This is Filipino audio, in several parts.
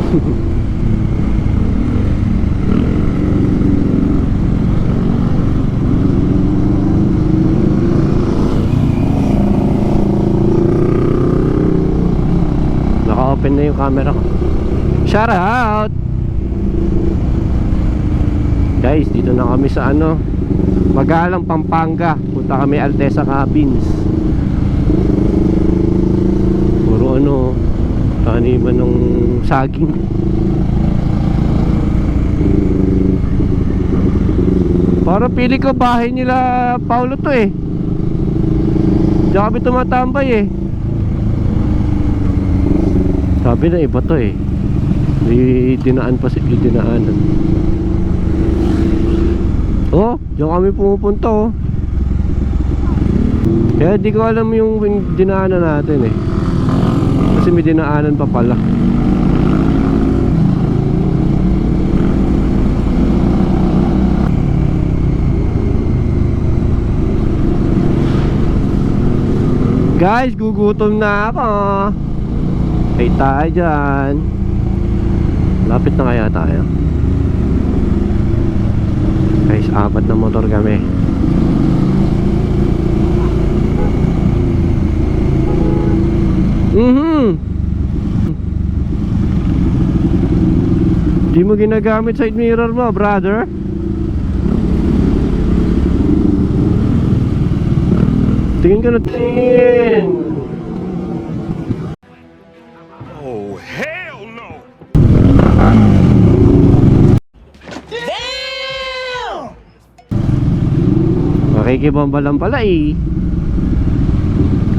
Naka-open na yung camera ko. Shout out! Guys, dito na kami sa Magalang, Pampanga. Punta kami Altesa Cabins. Puro taniman ng saging. Para pili ko bahay nila Paulo to eh. Diyan kami tumatambay eh. Sabi na iba to eh. May dinaan pa dinaanan. Oh, diyan kami pumupunta oh. Kaya di ko alam yung dinaanan natin eh. Kasi may dinaanan pa pala. Guys, gugutom na ako. Hey tayo dyan. Lapit na kaya tayo. Guys, 4 na motor kami. Di mo ginagamit side mirror mo, brother? Tingin ka na. Tingin! Oh, hell no! Damn! Makikibamba lang pala eh.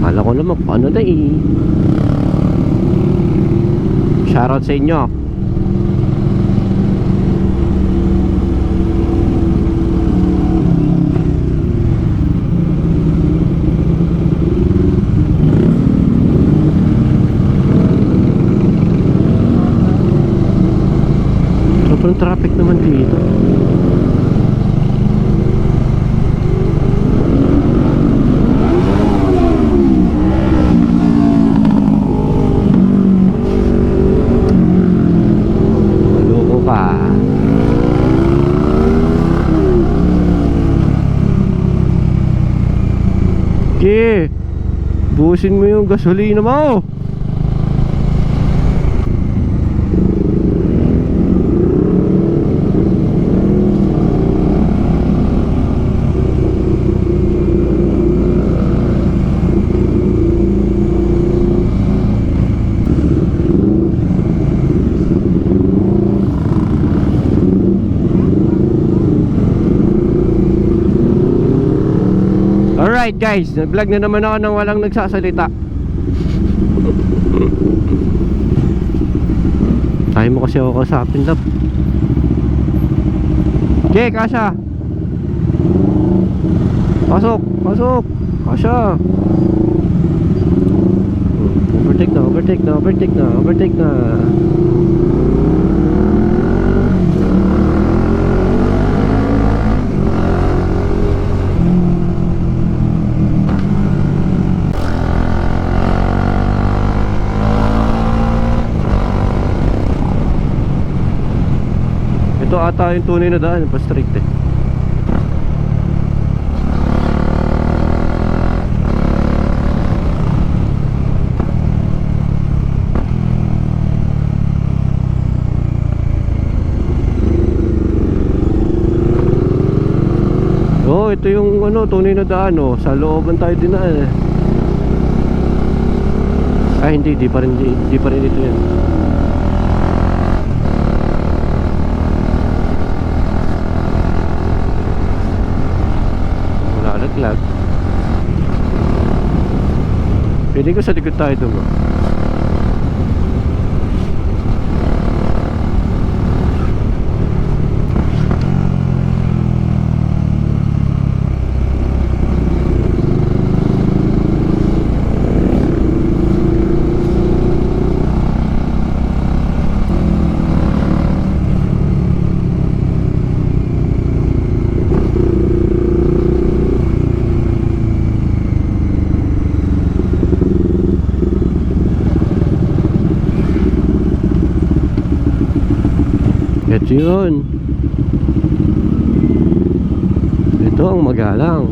Kala ko naman paano na eh. Shoutout sa inyo. Sobrang traffic naman dito. Maloko ka. Okay, buusin mo yung gasolina mo. Alright guys, nag-vlog na naman ako nang walang nagsasalita. Tayo mo kasi ako kausapin, love. Okay, Kasha. Pasok, pasok. Kasha. Overtake na, overtake na, overtake na, overtake na. Ito ata yung tunay na daan, pa strict eh. Oh, ito yung tunay na daan oh. Sa looban tayo dinaan eh. Ay hindi, di pa rin ito yan. Lag. Pwede ko sa likod tayo doon. So yun, ito ang magalang.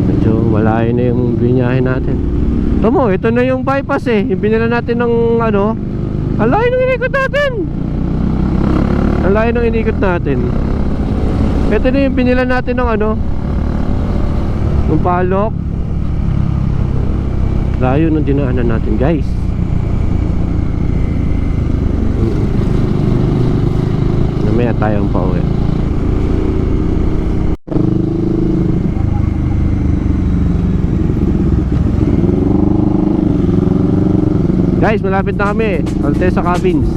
Medyo malayo na yung binyahin natin. Ito mo, ito na yung bypass eh. Yung binila natin ng ano, ang layo ng inikot natin. Ang layo ng inikot natin. Ito na yung binila natin ng ano, ng palok. Layo ng dinaanan natin, guys. Namaya tayong pauwi. Guys, malapit na kami. Altesa Cabins.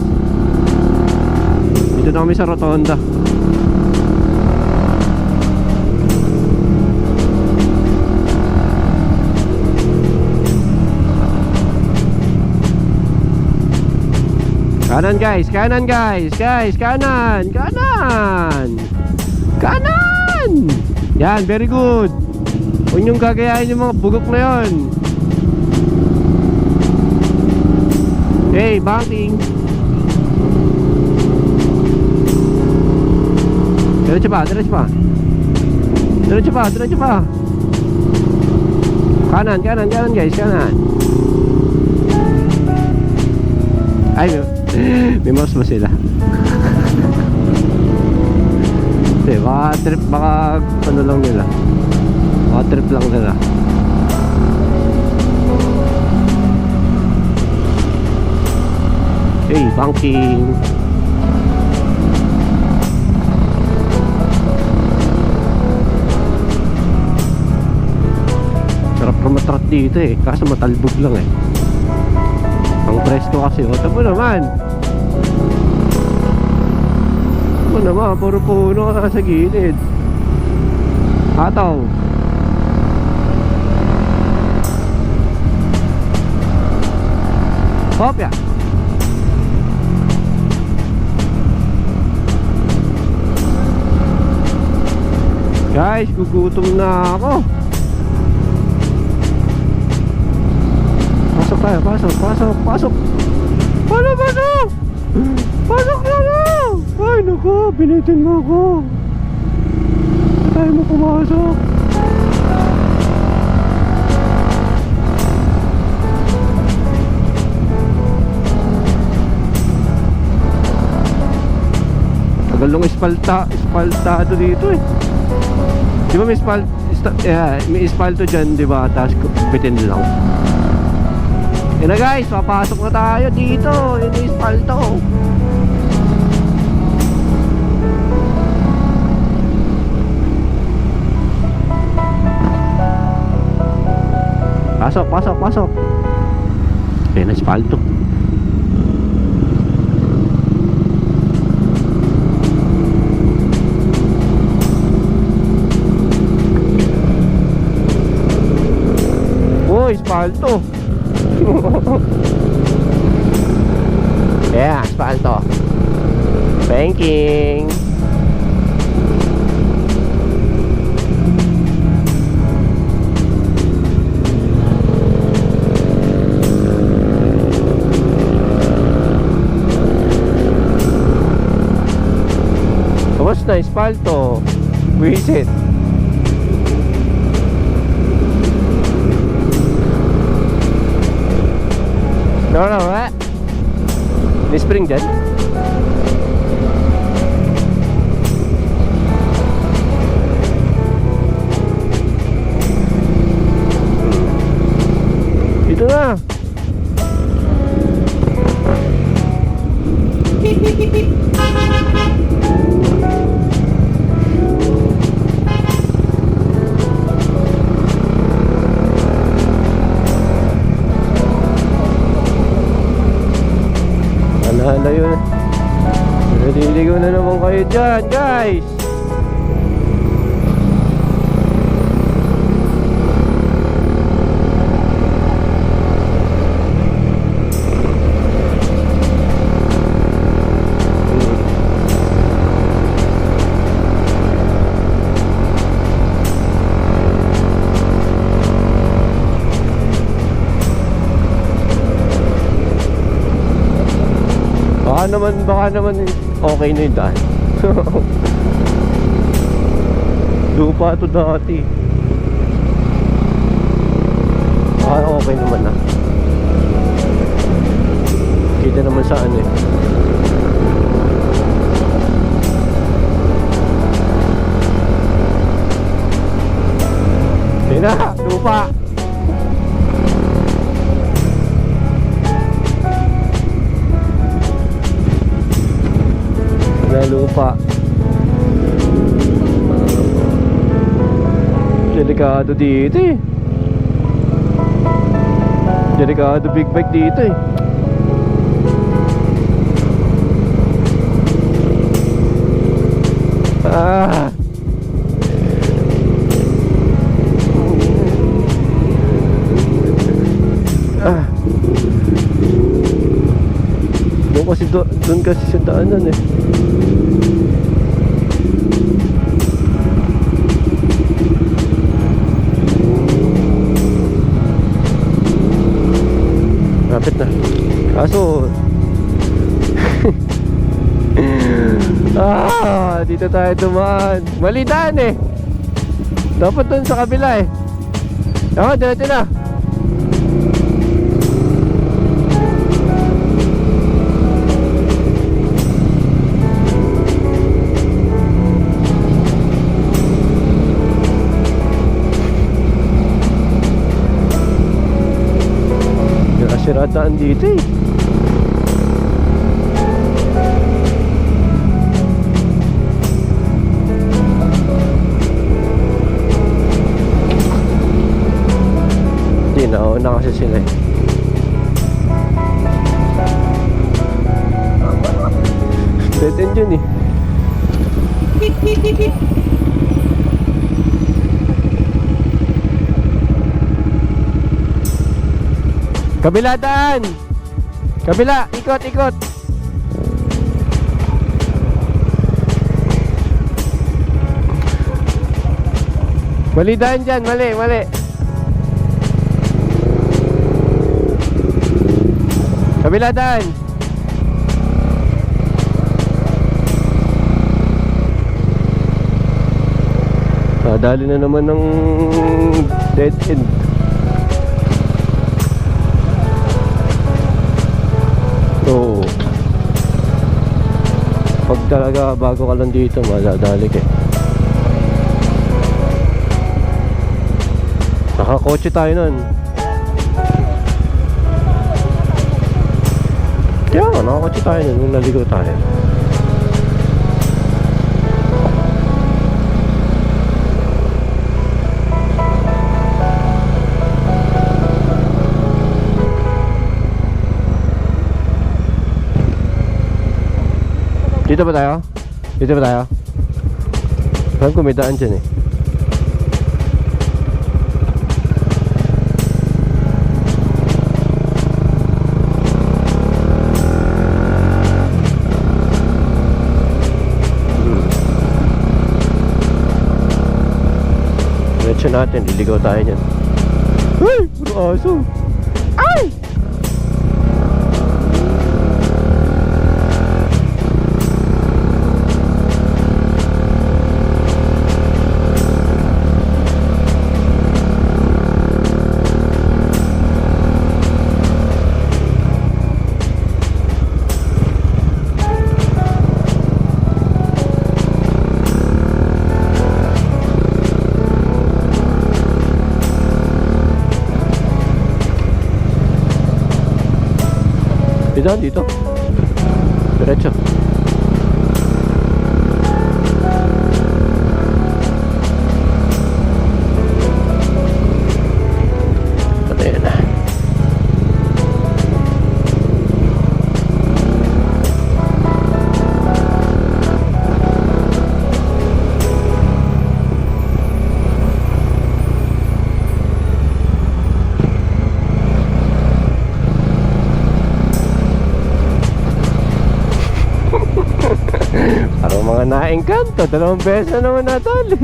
Dito na kami sa Rotonda. Kanan guys, kanan guys. Guys, kanan. Kanan. Kanan. Yan, very good. Huwag niyong gagayahin yung mga bugok na yon. Hey, banking. Diretso pa, diretso pa. Diretso pa, diretso pa. Kanan, kanan, kanan guys, kanan. Ay, may mouse ba sila? Hindi, baka trip, baka ano lang nila. Baka trip lang nila. Hey, banking. Sarap rumatrat dito eh, kaso matalbog lang eh. Ang presko kasi, ito mo naman. Ito mo naman, puro puno ka sa gilid. Ataw. Hopya. Guys, gugutom na ako. Pasok tayo, pasok, pasok, pasok. Pasok, pasok. Pasok na lang. Ay, naku, binitin mo ako. Tayo mo pumasok. Tagal nung espaltado dito eh. Di ba may espalto dyan, di ba? Tapos bitin lang. Yun na guys, papasok na tayo dito. Yun yung espalto. Pasok, pasok, pasok. Yun yung espalto. Espalto. Yeah, espalto. Banking. Tapos na espalto. Visit. No, what? May spring dyan? Dito na. Ano yun? Naliligaw na naman kayo dyan, guys. baka naman okay na yung daan. Lupa to dati. Okay naman na. Kita naman sa ano eh. Tina, lupa. Lupa. Delikado dito eh. Delikado big bike dito eh. Ah. Ah. Doon kasi sa daanan eh. Lapit na. Kaso dito tayo dumaan. Mali daan eh. Dapat doon sa kabila eh. Diretso na. Sirataan dito eh. Hindi, nauna kasi sila eh. Dead end yun eh. Kabila daan. Kabila, ikot. Mali daan dyan, mali. Kabila daan. Dali na naman ng dead end. So, pag talaga bago ka lang dito, madadali ka eh. Nakakotse tayo nun. Kaya nga, nakakotse tayo nun nung naligaw tayo. Dito ba tayo? Alam ko may daan dyan eh. Diretso natin, liligaw tayo dyan. Ay! Puro aso! Ay! Dito. Diretso. Patayin na. Parang mga naengkanto, 2 beses na naman natali.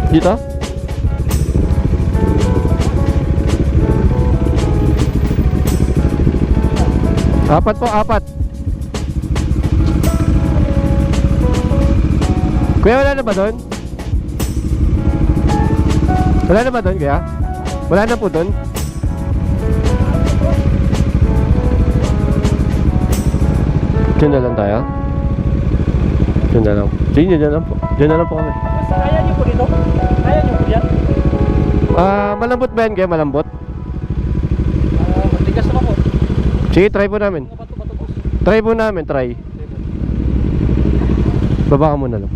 Dito? Apat po, apat. Kuya, wala na ba doon? Wala na ba doon, kuya? Wala na po doon? Diyan na lang tayo? Diyan na lang. Sige, diyan na lang po. Diyan na lang po kami. Kaya niyo po dito? Kaya niyo po yan? Malambot ba yan, kuya? Malambot? Matigas naman po. Sige, try po namin. Mga bato-bato po. Try po namin, try. Baba ka muna lang.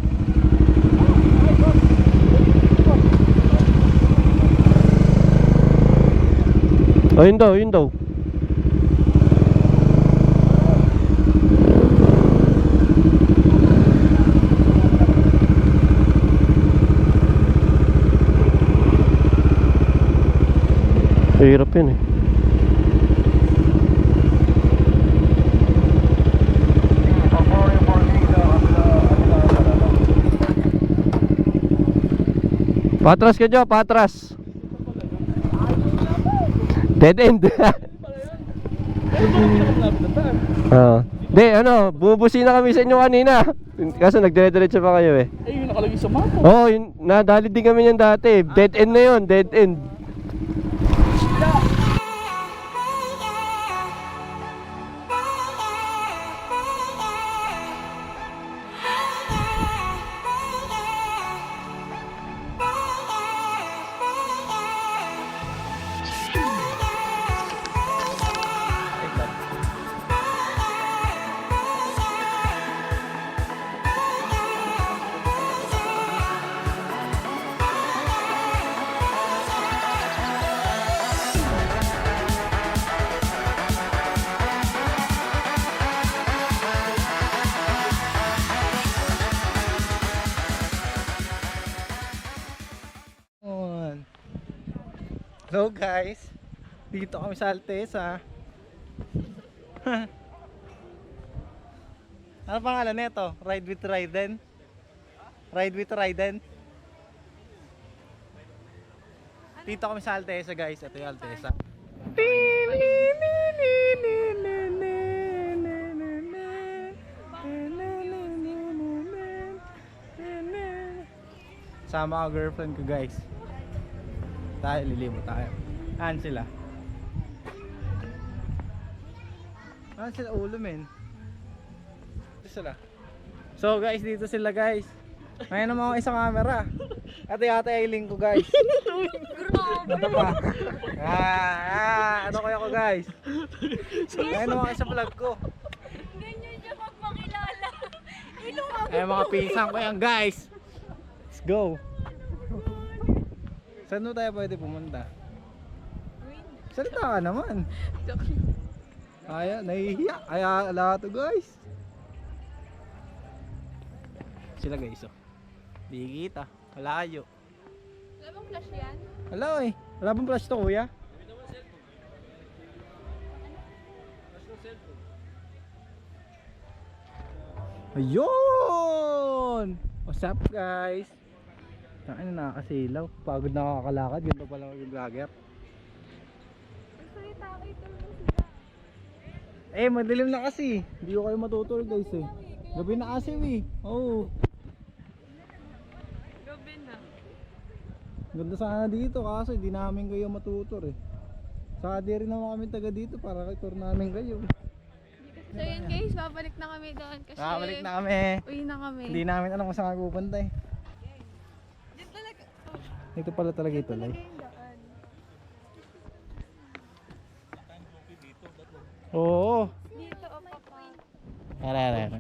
Oh, yun daw, yun daw. Hirap yun eh. Patras ka dyan, patras. Dead end. Di, bubusin na kami sa inyo kanina. Kaso nagdire-diretso pa kayo eh. Eh, yung nakalagay sa mapa. Oo, yun, nadali din kami yan dati. Dead end na yun, dead end. Hello guys, dito kami sa Altesa. Ano pangalan nito? Ride with Raiden? Ride with Raiden? Dito kami sa Altesa guys, ito yung Altesa. Sama ako girlfriend ko guys. Tayo, lilimot tayo. Saan sila? Saan sila ulo men? Dito sila. So guys, dito sila guys. Ngayon naman ako isang camera. Ate ailing ko guys. Ito pa. Ano kaya ko guys? Ngayon naman ako sa vlog ko. Ganyan siya pag makilala. Ay mga pisang ko yan guys. Let's go. Saan mo tayo pwede pumunta? Salita ka naman. Kaya, nahihiya. Kaya, ala to guys. Sila guys oh. Di kita. Malayo. Wala bang flash yan? Wala eh. Wala bang flash to kuya? Ayun! What's up guys? Saan na nakakasilaw? Pagod na nakakalakad. Ganito pala yung vlogger. Magsalita ko ito sila. Eh, madilim na kasi. Hindi ko kayo matutur guys eh. Gabi na kasi eh. Oo. Gabi na. Ganda sana dito kaso hindi namin kayo matutur eh. Saka di rin naman kami taga dito para tour namin kayo. So yun guys, babalik na kami doon kasi Balik na kami. uwi na kami. Hindi namin alam kung saan kami pupunta eh. Diyan talaga. Dito pala talaga ito Talaga like. yung daan. Oo. Dito o papa. Ara.